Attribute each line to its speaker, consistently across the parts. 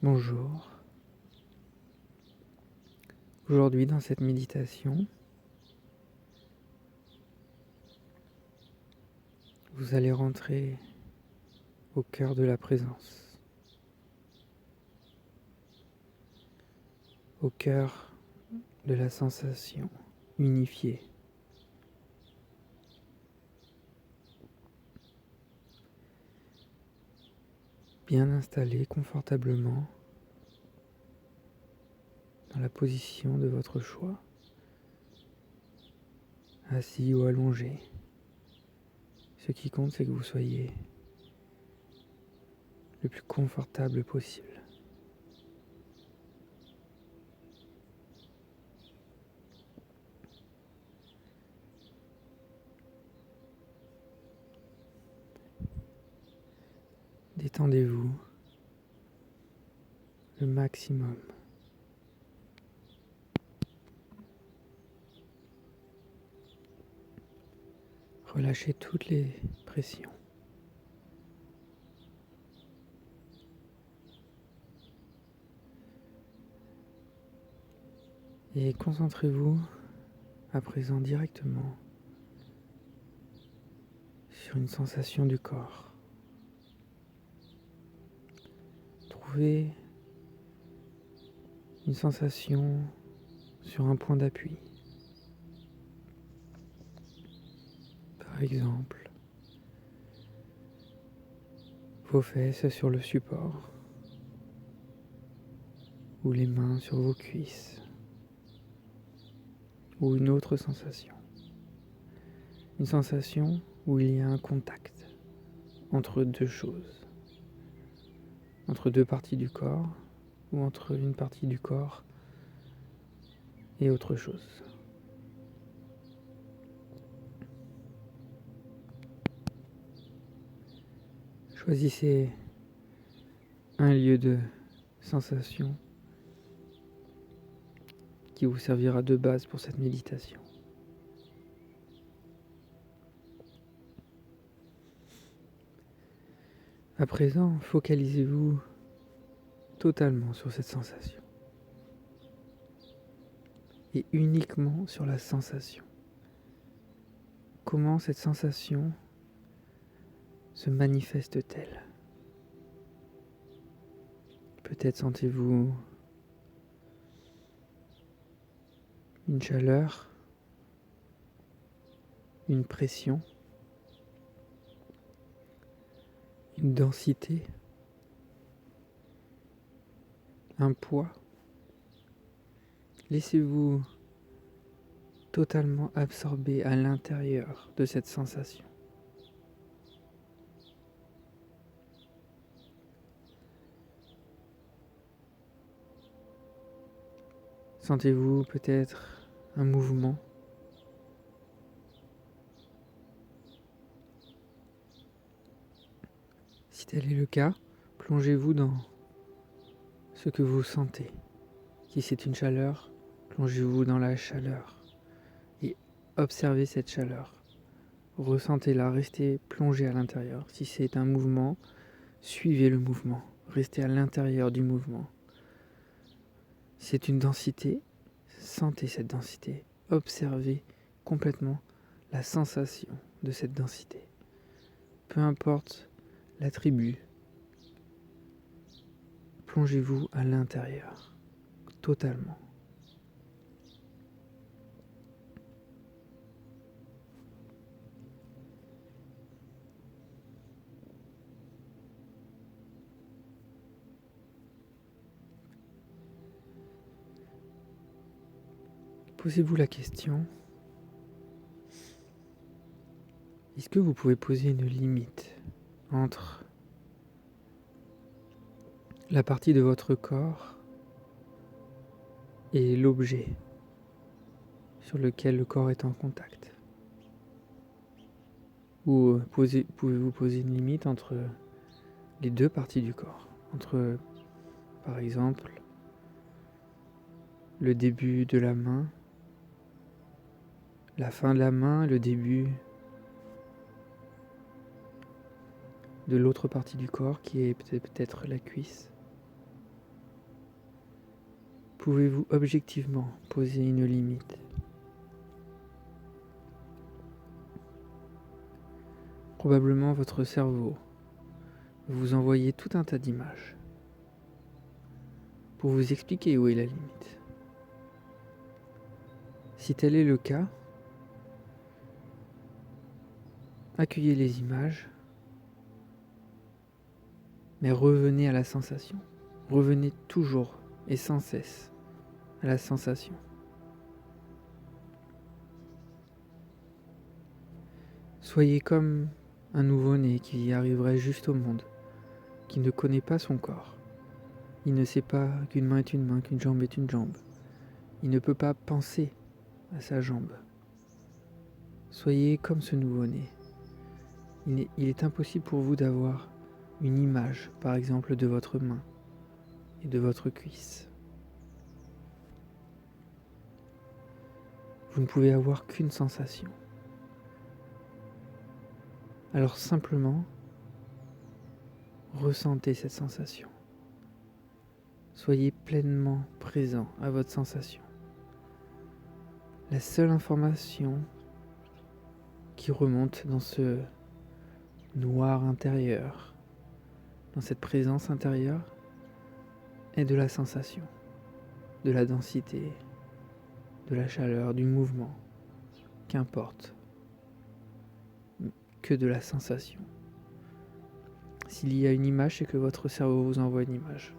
Speaker 1: Bonjour. Aujourd'hui, dans cette méditation, vous allez rentrer au cœur de la présence, au cœur de la sensation unifiée. Bien installé confortablement dans la position de votre choix, assis ou allongé. Ce qui compte, c'est que vous soyez le plus confortable possible. Détendez-vous le maximum. Relâchez toutes les pressions. Et concentrez-vous à présent directement sur une sensation du corps. Trouvez une sensation sur un point d'appui. Par exemple, vos fesses sur le support ou les mains sur vos cuisses ou une autre sensation. Une sensation où il y a un contact entre deux choses, entre deux parties du corps ou entre une partie du corps et autre chose. Choisissez un lieu de sensation qui vous servira de base pour cette méditation. À présent, focalisez-vous totalement sur cette sensation et uniquement sur la sensation. Comment cette sensation se manifeste-t-elle? Peut-être sentez-vous une chaleur, une pression, une densité, un poids. Laissez-vous totalement absorber à l'intérieur de cette sensation. Sentez-vous peut-être un mouvement? Si tel est le cas, plongez-vous dans ce que vous sentez. Si c'est une chaleur, plongez-vous dans la chaleur et observez cette chaleur. Ressentez-la, restez plongé à l'intérieur. Si c'est un mouvement, suivez le mouvement, restez à l'intérieur du mouvement. Si c'est une densité, sentez cette densité, observez complètement la sensation de cette densité. Peu importe l'attribut, plongez-vous à l'intérieur, totalement. Posez-vous la question, est-ce que vous pouvez poser une limite entre la partie de votre corps et l'objet sur lequel le corps est en contact? Ou pouvez-vous poser une limite entre les deux parties du corps, entre, par exemple, le début de la main, la fin de la main, le début de l'autre partie du corps qui est peut-être la cuisse. Pouvez-vous objectivement poser une limite? Probablement votre cerveau vous envoie tout un tas d'images pour vous expliquer où est la limite. Si tel est le cas, accueillez les images, mais revenez à la sensation. Revenez toujours et sans cesse à la sensation. Soyez comme un nouveau-né qui arriverait juste au monde, qui ne connaît pas son corps. Il ne sait pas qu'une main est une main, qu'une jambe est une jambe. Il ne peut pas penser à sa jambe. Soyez comme ce nouveau-né. Il est impossible pour vous d'avoir une image, par exemple, de votre main et de votre cuisse. Vous ne pouvez avoir qu'une sensation. Alors simplement, ressentez cette sensation. Soyez pleinement présent à votre sensation. La seule information qui remonte dans ce noir intérieur, dans cette présence intérieure, est de la sensation, de la densité, de la chaleur, du mouvement, qu'importe, que de la sensation. S'il y a une image, c'est que votre cerveau vous envoie une image.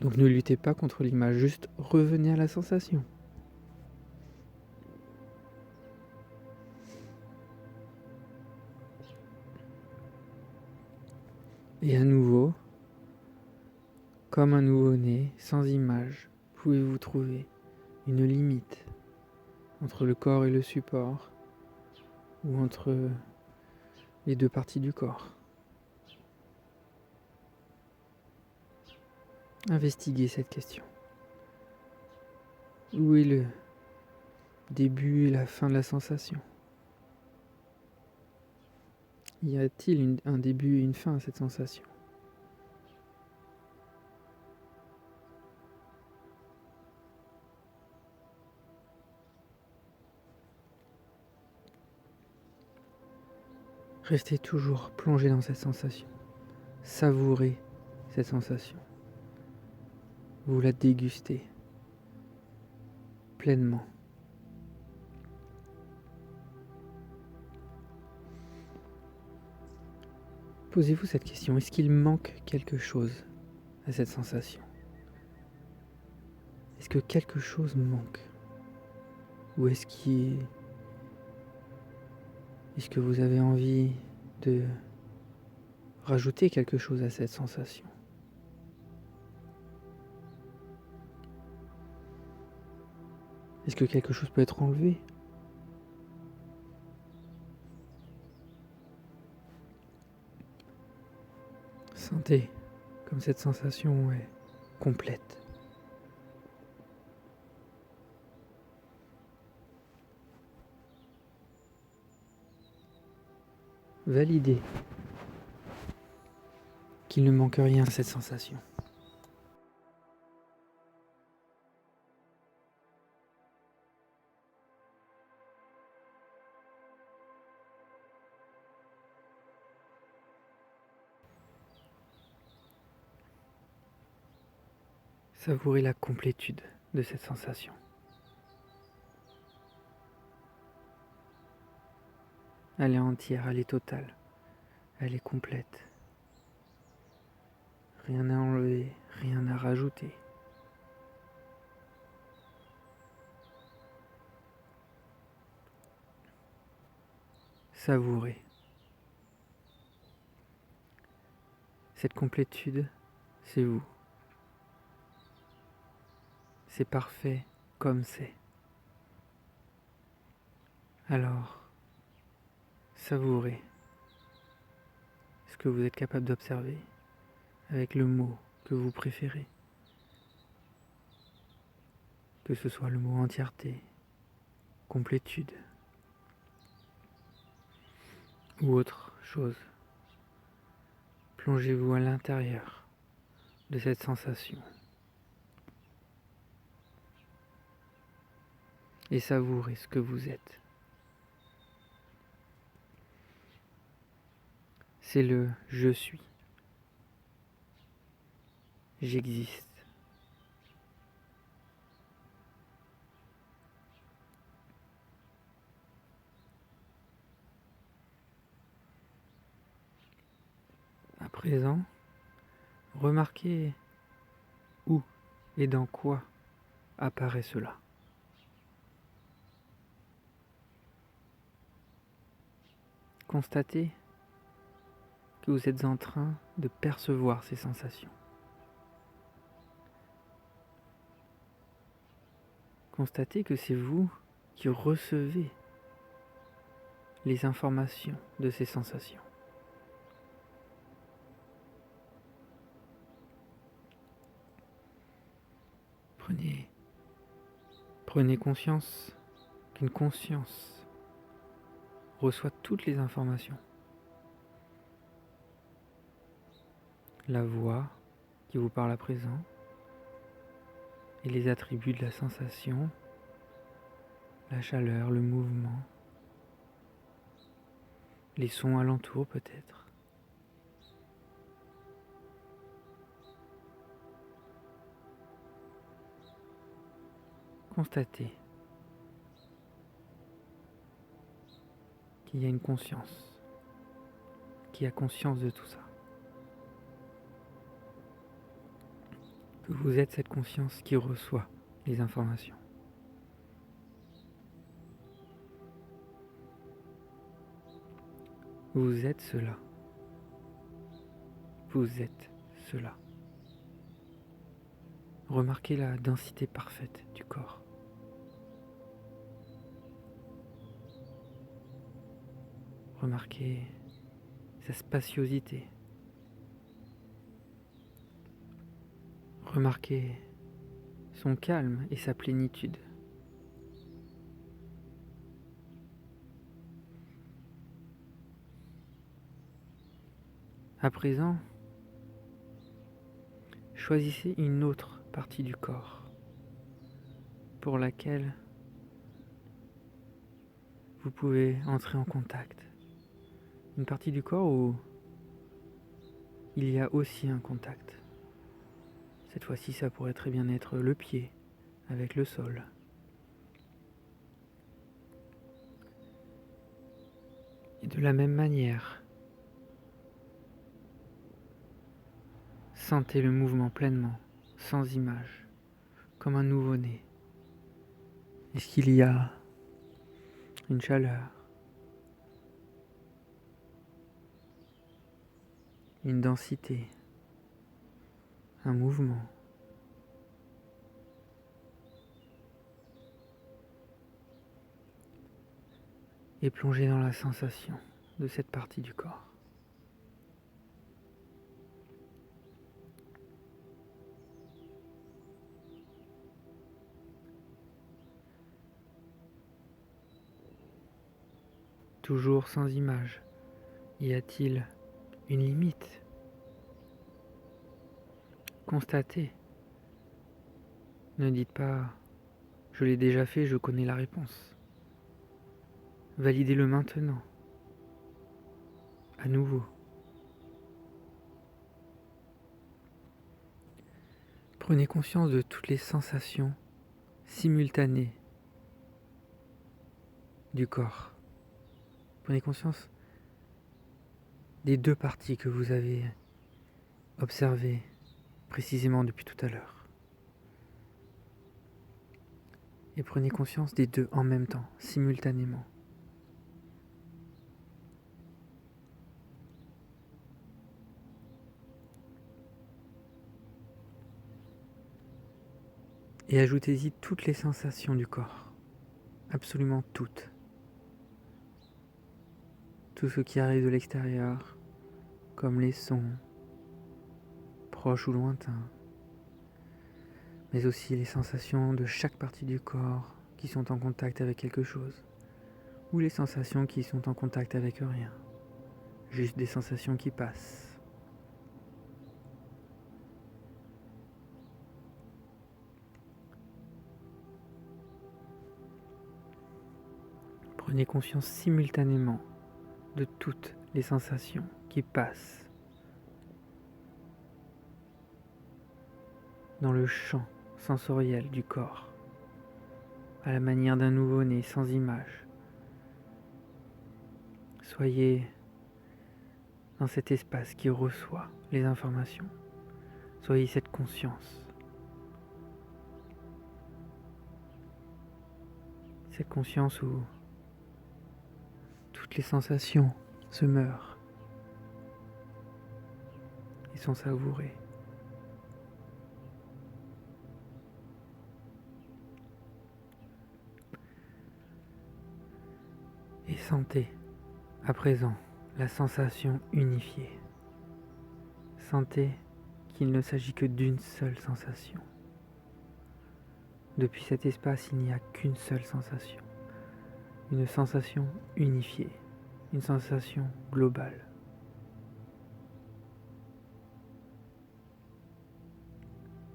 Speaker 1: Donc ne luttez pas contre l'image, juste revenez à la sensation. Et à nouveau, comme un nouveau-né, sans image, pouvez-vous trouver une limite entre le corps et le support, ou entre les deux parties du corps. Investiguez cette question. Où est le début et la fin de la sensation? Y a-t-il un début et une fin à cette sensation? Restez toujours plongé dans cette sensation. Savourez cette sensation. Vous la dégustez pleinement. Posez-vous cette question, est-ce qu'il manque quelque chose à cette sensation? Est-ce que quelque chose manque? Ou est-ce que vous avez envie de rajouter quelque chose à cette sensation? Est-ce que quelque chose peut être enlevé? Sentez comme cette sensation est complète. Validez qu'il ne manque rien à cette sensation. Savourez la complétude de cette sensation. Elle est entière, elle est totale, elle est complète. Rien à enlever, rien à rajouter. Savourez. Cette complétude, c'est vous. C'est parfait comme c'est. Alors, savourez ce que vous êtes capable d'observer avec le mot que vous préférez. Que ce soit le mot entièreté, complétude ou autre chose. Plongez-vous à l'intérieur de cette sensation. et savourez ce que vous êtes. C'est le je suis. J'existe. À présent, remarquez où et dans quoi apparaît cela. Constatez que vous êtes en train de percevoir ces sensations. Constatez que c'est vous qui recevez les informations de ces sensations. Prenez conscience qu'une conscience reçoit toutes les informations. La voix qui vous parle à présent et les attributs de la sensation, la chaleur, le mouvement, les sons alentours peut-être. Constatez qu'il y a une conscience qui a conscience de tout ça. Que vous êtes cette conscience qui reçoit les informations. Vous êtes cela. Vous êtes cela. Remarquez la densité parfaite du corps. Remarquez sa spaciosité. Remarquez son calme et sa plénitude. À présent, choisissez une autre partie du corps pour laquelle vous pouvez entrer en contact. Une partie du corps où il y a aussi un contact. Cette fois-ci, ça pourrait très bien être le pied avec le sol. Et de la même manière, sentez le mouvement pleinement, sans image, comme un nouveau-né. Est-ce qu'il y a une chaleur, une densité, un mouvement? Et plongez dans la sensation de cette partie du corps. Toujours sans image, y a-t-il une limite? Constatez. Ne dites pas « je l'ai déjà fait, je connais la réponse ». Validez-le maintenant, à nouveau. Prenez conscience de toutes les sensations simultanées du corps. Prenez conscience des deux parties que vous avez observées précisément depuis tout à l'heure. Et prenez conscience des deux en même temps, simultanément. Et ajoutez-y toutes les sensations du corps, absolument toutes. Tout ce qui arrive de l'extérieur, comme les sons, proches ou lointains, mais aussi les sensations de chaque partie du corps qui sont en contact avec quelque chose, ou les sensations qui sont en contact avec rien, juste des sensations qui passent. Prenez conscience simultanément de toutes les sensations qui passent dans le champ sensoriel du corps, à la manière d'un nouveau-né sans image. Soyez dans cet espace qui reçoit les informations. Soyez cette conscience. Cette conscience où toutes les sensations se meurent et sont savourées. Et sentez à présent la sensation unifiée. Sentez qu'il ne s'agit que d'une seule sensation. Depuis cet espace, il n'y a qu'une seule sensation. Une sensation unifiée, une sensation globale.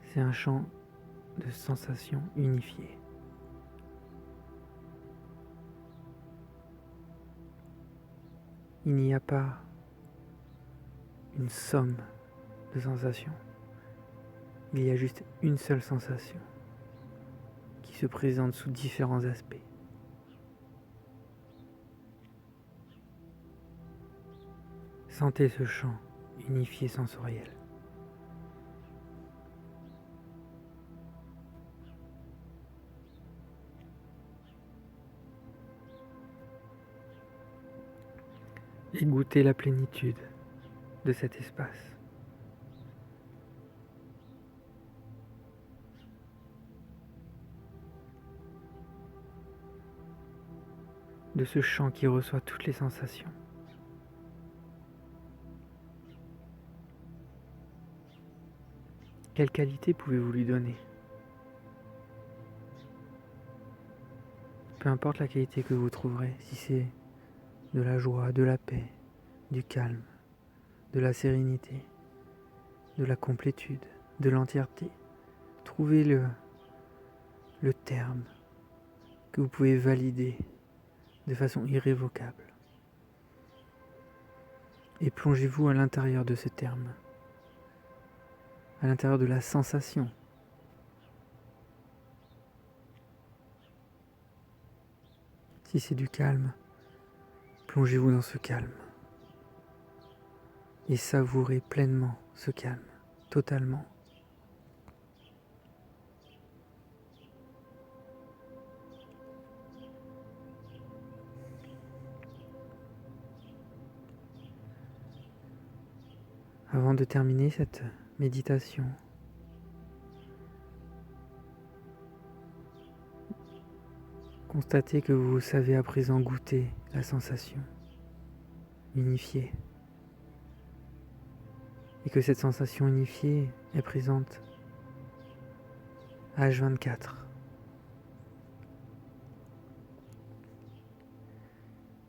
Speaker 1: C'est un champ de sensations unifiées. Il n'y a pas une somme de sensations. Il y a juste une seule sensation qui se présente sous différents aspects. Sentez ce champ unifié sensoriel. Et goûtez la plénitude de cet espace. De ce champ qui reçoit toutes les sensations. Quelle qualité pouvez-vous lui donner? Peu importe la qualité que vous trouverez, si c'est de la joie, de la paix, du calme, de la sérénité, de la complétude, de l'entièreté, trouvez le terme que vous pouvez valider de façon irrévocable. Et plongez-vous à l'intérieur de ce terme, à l'intérieur de la sensation. Si c'est du calme, plongez-vous dans ce calme et savourez pleinement ce calme, totalement. Avant de terminer cette méditation, constatez que vous savez à présent goûter la sensation unifiée et que cette sensation unifiée est présente à H24.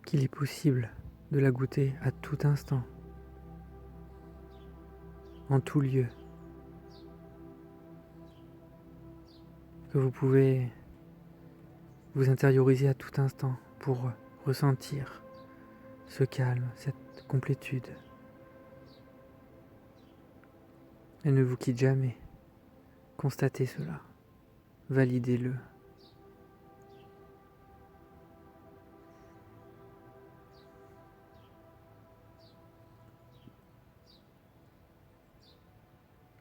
Speaker 1: Qu'il est possible de la goûter à tout instant, en tout lieu, que vous pouvez vous intérioriser à tout instant pour ressentir ce calme, cette complétude. Elle ne vous quitte jamais. Constatez cela, validez-le.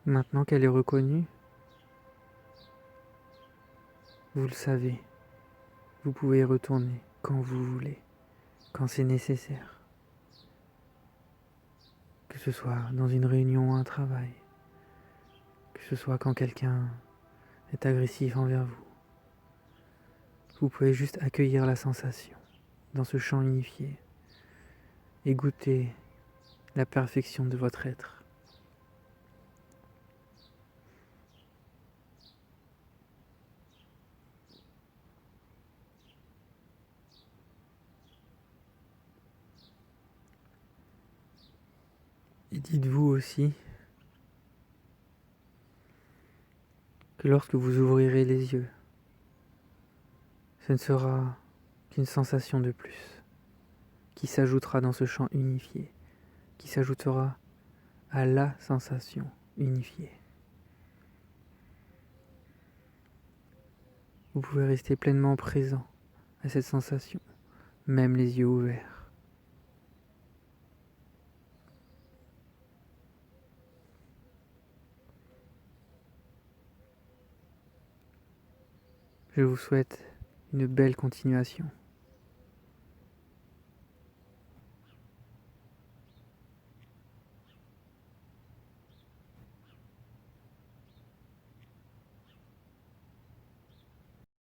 Speaker 1: Maintenant qu'elle est reconnue, vous le savez, vous pouvez y retourner quand vous voulez, quand c'est nécessaire. Que ce soit dans une réunion ou un travail, que ce soit quand quelqu'un est agressif envers vous. Vous pouvez juste accueillir la sensation dans ce champ unifié et goûter la perfection de votre être. Et dites-vous aussi que lorsque vous ouvrirez les yeux, ce ne sera qu'une sensation de plus, qui s'ajoutera dans ce champ unifié, qui s'ajoutera à la sensation unifiée. Vous pouvez rester pleinement présent à cette sensation, même les yeux ouverts. Je vous souhaite une belle continuation.